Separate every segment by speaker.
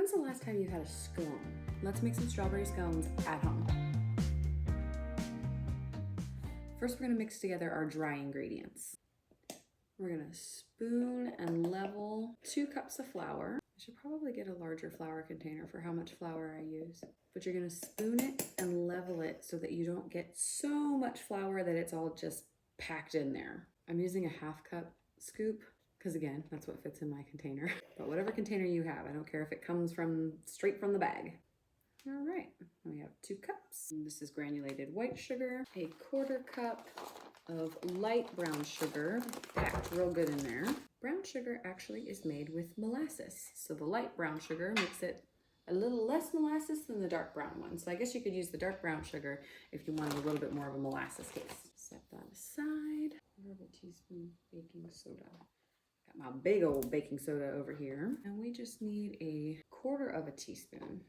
Speaker 1: When's the last time you had a scone? Let's make some strawberry scones at home. First, we're gonna mix together our dry ingredients. We're gonna spoon and level 2 cups of flour. I should probably get a larger flour container for how much flour I use. But you're gonna spoon it and level it so that you don't get so much flour that it's all just packed in there. I'm using a 1/2 cup scoop because again, that's what fits in my container. But whatever container you have, I don't care if it comes straight from the bag. All right, we have 2 cups. This is granulated white sugar, a 1/4 cup of light brown sugar, packed real good in there. Brown sugar actually is made with molasses. So the light brown sugar makes it a little less molasses than the dark brown one. So I guess you could use the dark brown sugar if you wanted a little bit more of a molasses taste. Set that aside. 1/4 teaspoon baking soda. Got my big old baking soda over here. And we just need a 1/4 teaspoon.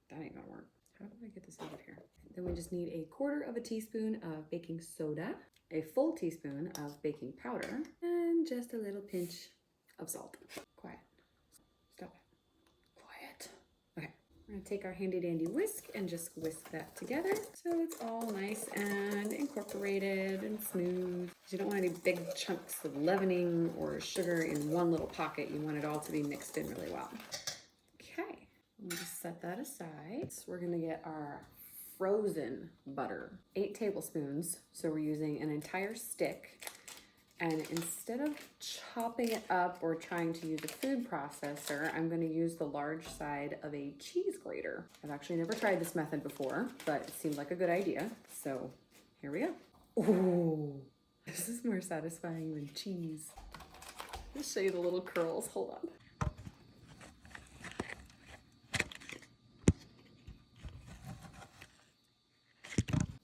Speaker 1: That ain't gonna work. How do I get this out of here? Then we just need a 1/4 teaspoon of baking soda, a full teaspoon of baking powder, and just a little pinch of salt. Quiet. Stop it. Quiet. Okay. We're gonna take our handy dandy whisk and just whisk that together so it's all nice and incorporated and smooth. You don't want any big chunks of leavening or sugar in one little pocket. You want it all to be mixed in really well. Okay. We'll just set that aside. So we're gonna get our frozen butter, 8 tablespoons. So we're using an entire stick. And instead of chopping it up or trying to use a food processor, I'm gonna use the large side of a cheese grater. I've actually never tried this method before, but it seemed like a good idea. So here we go. Ooh, this is more satisfying than cheese. Let me show you the little curls, hold on.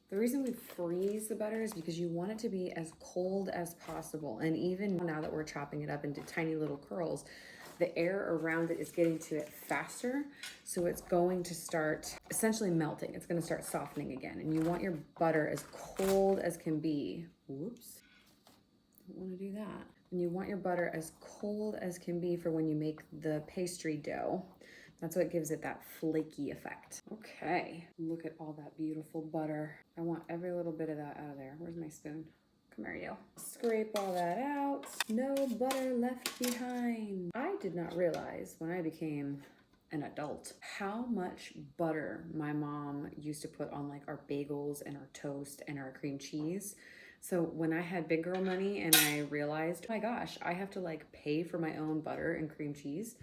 Speaker 1: The reason we freeze the butter is because you want it to be as cold as possible. And even now that we're chopping it up into tiny little curls, the air around it is getting to it faster. So it's going to start essentially melting. It's gonna start softening again. And you want your butter as cold as can be. Whoops, don't wanna do that. And you want your butter as cold as can be for when you make the pastry dough. That's what gives it that flaky effect. Okay, look at all that beautiful butter. I want every little bit of that out of there. Where's my spoon? Come here, you. Scrape all that out. No butter left behind. I did not realize when I became an adult how much butter my mom used to put on like our bagels and our toast and our cream cheese. So when I had big girl money and I realized, oh my gosh, I have to like pay for my own butter and cream cheese.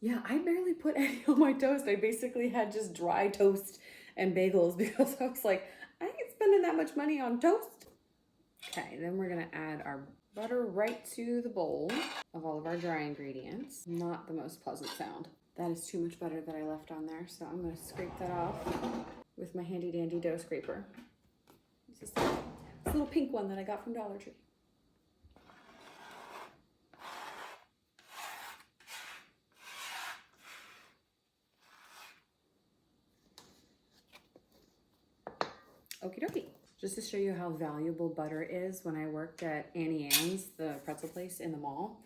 Speaker 1: Yeah, I barely put any on my toast. I basically had just dry toast and bagels because I was like, I ain't spending that much money on toast. Okay, then we're gonna add our butter right to the bowl of all of our dry ingredients. Not the most pleasant sound. That is too much butter that I left on there, so I'm gonna scrape that off with my handy dandy dough scraper. This is this little pink one that I got from Dollar Tree. Okie dokie. Just to show you how valuable butter is, when I worked at Annie Ann's, the pretzel place in the mall,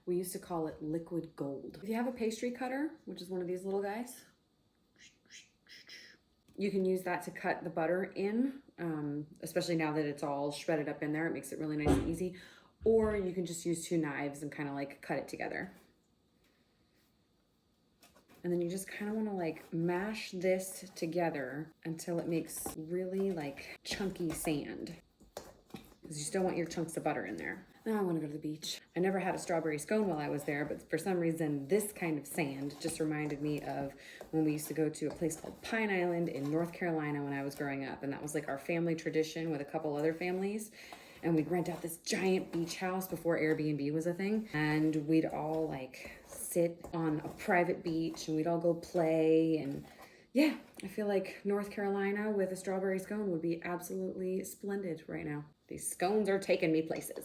Speaker 1: we used to call it liquid gold. If you have a pastry cutter, which is one of these little guys, you can use that to cut the butter in, especially now that it's all shredded up in there. It makes it really nice and easy. Or you can just use 2 knives and kind of like cut it together. And then you just kind of want to like mash this together until it makes really like chunky sand. Because you still want your chunks of butter in there. Now I want to go to the beach. I never had a strawberry scone while I was there, but for some reason this kind of sand just reminded me of when we used to go to a place called Pine Island in North Carolina when I was growing up. And that was like our family tradition with a couple other families. And we'd rent out this giant beach house before Airbnb was a thing. And we'd all like sit on a private beach and we'd all go play. And yeah, I feel like North Carolina with a strawberry scone would be absolutely splendid right now. These scones are taking me places.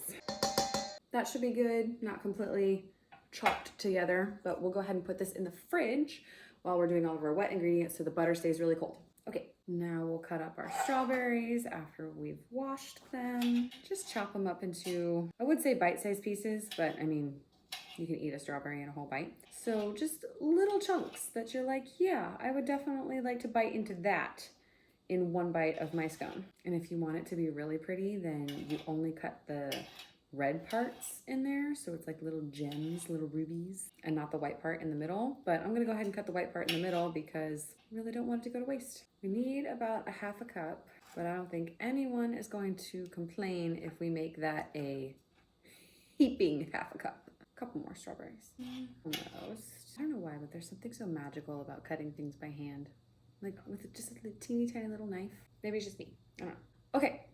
Speaker 1: That should be good, not completely chopped together, but we'll go ahead and put this in the fridge while we're doing all of our wet ingredients so the butter stays really cold. Okay, now we'll cut up our strawberries after we've washed them. Just chop them up into, I would say bite-sized pieces, but I mean, You can eat a strawberry in a whole bite. So just little chunks that you're like, yeah, I would definitely like to bite into that in one bite of my scone. And if you want it to be really pretty, then you only cut the red parts in there. So it's like little gems, little rubies, and not the white part in the middle. But I'm gonna go ahead and cut the white part in the middle because I really don't want it to go to waste. We need about a half a cup, but I don't think anyone is going to complain if we make that a heaping half a cup. A couple more strawberries. Almost. I don't know why, but there's something so magical about cutting things by hand. Like with just a teeny tiny little knife. Maybe it's just me. I don't know. Okay,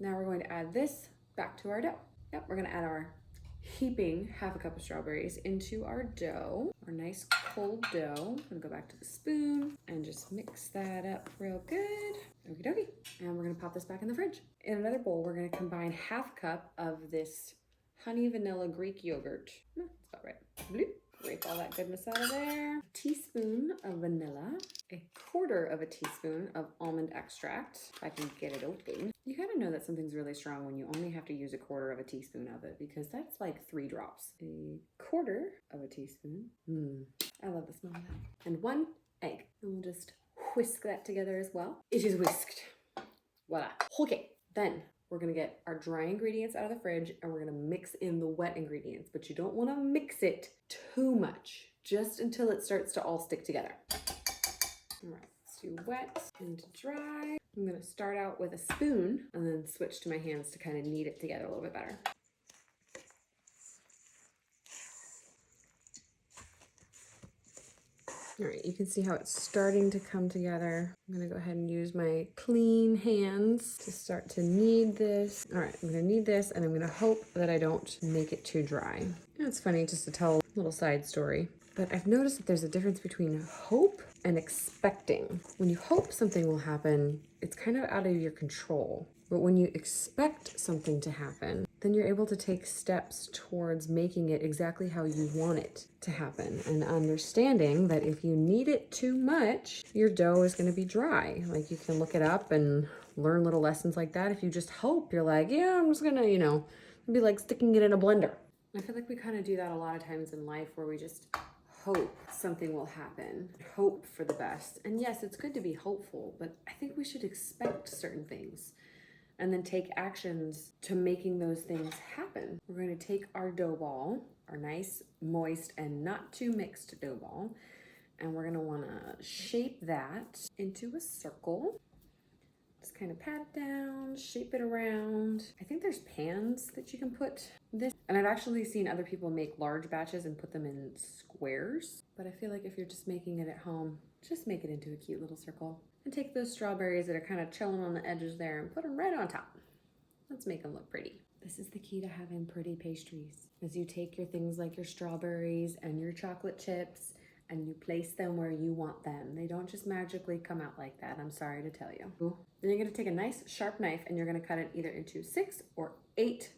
Speaker 1: now we're going to add this back to our dough. Yep, we're gonna add our heaping half a cup of strawberries into our dough, our nice cold dough. I'm gonna go back to the spoon and just mix that up real good. Okie dokie. And we're gonna pop this back in the fridge. In another bowl, we're gonna combine half cup of this honey vanilla Greek yogurt. That's about right. Bloop. Scrape all that goodness out of there. A teaspoon of vanilla, a quarter of a teaspoon of almond extract, if I can get it open. You gotta know that something's really strong when you only have to use a quarter of a teaspoon of it, because that's like 3 drops. A quarter of a teaspoon. I love the smell of that. And 1 egg. And we'll just whisk that together as well. It is whisked. Voila. Okay, then we're gonna get our dry ingredients out of the fridge and we're gonna mix in the wet ingredients, but you don't wanna mix it too much, just until it starts to all stick together. All right, let's do wet into dry. I'm gonna start out with a spoon and then switch to my hands to kind of knead it together a little bit better. All right, you can see how it's starting to come together. I'm gonna go ahead and use my clean hands to start to knead this. All right, I'm gonna knead this and I'm gonna hope that I don't make it too dry. You know, it's funny just to tell a little side story, but I've noticed that there's a difference between hope and expecting. When you hope something will happen, it's kind of out of your control. But when you expect something to happen, then you're able to take steps towards making it exactly how you want it to happen. And understanding that if you knead it too much, your dough is going to be dry. Like you can look it up and learn little lessons like that. If you just hope, you're like, yeah, I'm just going to, it'd be like sticking it in a blender. I feel like we kind of do that a lot of times in life where we just hope something will happen, hope for the best. And yes, it's good to be hopeful, but I think we should expect certain things and then take actions to making those things happen. We're going to take our dough ball, our nice, moist, and not too mixed dough ball, and we're going to want to shape that into a circle. Just kind of pat it down, shape it around. I think there's pans that you can put this. And I've actually seen other people make large batches and put them in squares. But I feel like if you're just making it at home, just make it into a cute little circle. And take those strawberries that are kind of chilling on the edges there and put them right on top. Let's make them look pretty. This is the key to having pretty pastries. As you take your things like your strawberries and your chocolate chips and you place them where you want them. They don't just magically come out like that, I'm sorry to tell you. Then you're gonna take a nice sharp knife and you're gonna cut it either into 6 or 8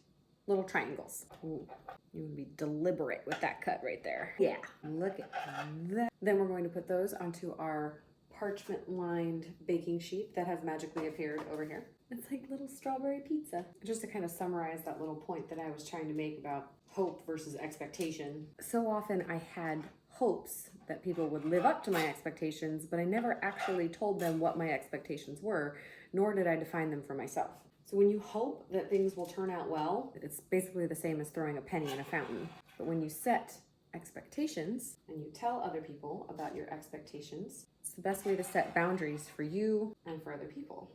Speaker 1: little triangles. Ooh, you would be deliberate with that cut right there. Yeah, look at that. Then we're going to put those onto our parchment lined baking sheet that has magically appeared over here. It's like little strawberry pizza. Just to kind of summarize that little point that I was trying to make about hope versus expectation. So often I had hopes that people would live up to my expectations, but I never actually told them what my expectations were, nor did I define them for myself. So when you hope that things will turn out well, it's basically the same as throwing a penny in a fountain. But when you set expectations and you tell other people about your expectations, it's the best way to set boundaries for you and for other people,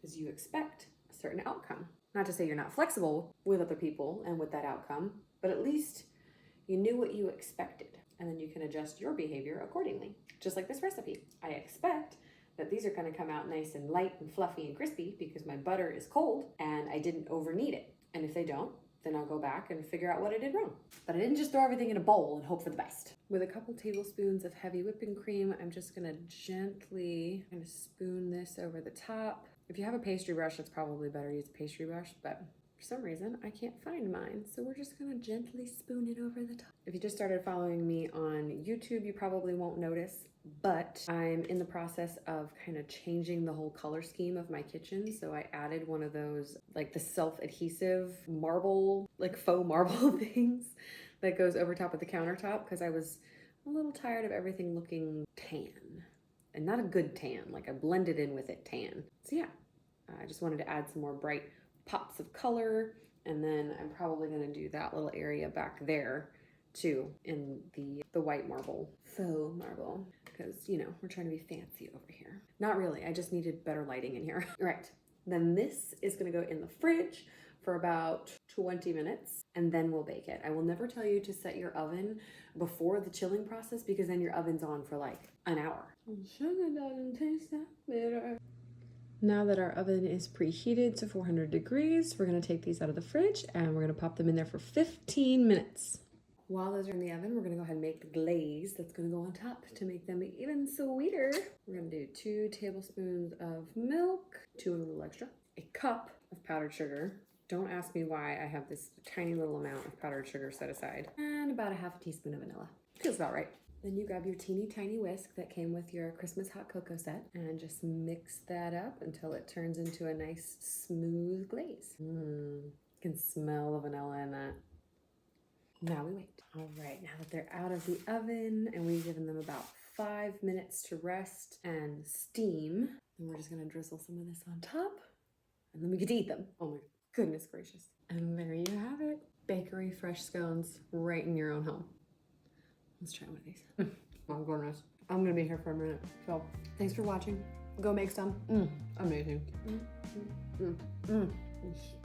Speaker 1: because you expect a certain outcome. Not to say you're not flexible with other people and with that outcome, but at least you knew what you expected, and then you can adjust your behavior accordingly. Just like this recipe. I expect that these are going to come out nice and light and fluffy and crispy because my butter is cold and I didn't over knead it. And if they don't, then I'll go back and figure out what I did wrong. But I didn't just throw everything in a bowl and hope for the best. With a couple tablespoons of heavy whipping cream, I'm just gonna gently kind of spoon this over the top. If you have a pastry brush, it's probably better to use a pastry brush, but for some reason, I can't find mine, so we're just gonna gently spoon it over the top. If you just started following me on YouTube, you probably won't notice, but I'm in the process of kind of changing the whole color scheme of my kitchen. So I added one of those, like the self-adhesive marble, like faux marble things that goes over top of the countertop because I was a little tired of everything looking tan. And not a good tan, like I blended in with it tan. So yeah, I just wanted to add some more bright pops of color. And then I'm probably gonna do that little area back there too in the white marble, faux marble, because you know, we're trying to be fancy over here. Not really, I just needed better lighting in here. All right, then this is gonna go in the fridge for about 20 minutes and then we'll bake it. I will never tell you to set your oven before the chilling process because then your oven's on for like an hour. Sugar doesn't taste that bitter. Now that our oven is preheated to 400 degrees, we're gonna take these out of the fridge and we're gonna pop them in there for 15 minutes. While those are in the oven, we're gonna go ahead and make the glaze that's gonna go on top to make them even sweeter. We're gonna do 2 tablespoons of milk, 2 of a little extra, a cup of powdered sugar. Don't ask me why I have this tiny little amount of powdered sugar set aside, and about a half a teaspoon of vanilla. Feels about right. Then you grab your teeny tiny whisk that came with your Christmas hot cocoa set and just mix that up until it turns into a nice smooth glaze. You can smell the vanilla in that. Now we wait. All right, now that they're out of the oven and we've given them about 5 minutes to rest and steam, then we're just gonna drizzle some of this on top and then we get to eat them. Oh my goodness gracious. And there you have it. Bakery fresh scones right in your own home. Let's try one of these. Oh my goodness. I'm gonna be here for a minute. So thanks for watching. Go make some. Amazing.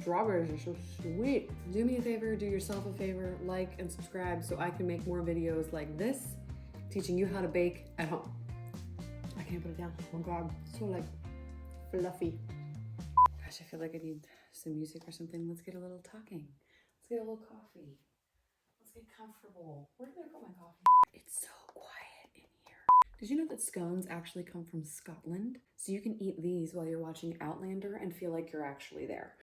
Speaker 1: Strawberries are so sweet. Do me a favor, do yourself a favor, like and subscribe so I can make more videos like this, teaching you how to bake at home. I can't put it down. Oh God, so like fluffy. Gosh, I feel like I need some music or something. Let's get a little talking. Let's get a little coffee. Let's get comfortable. Where did I put my coffee? It's so quiet in here. Did you know that scones actually come from Scotland? So you can eat these while you're watching Outlander and feel like you're actually there.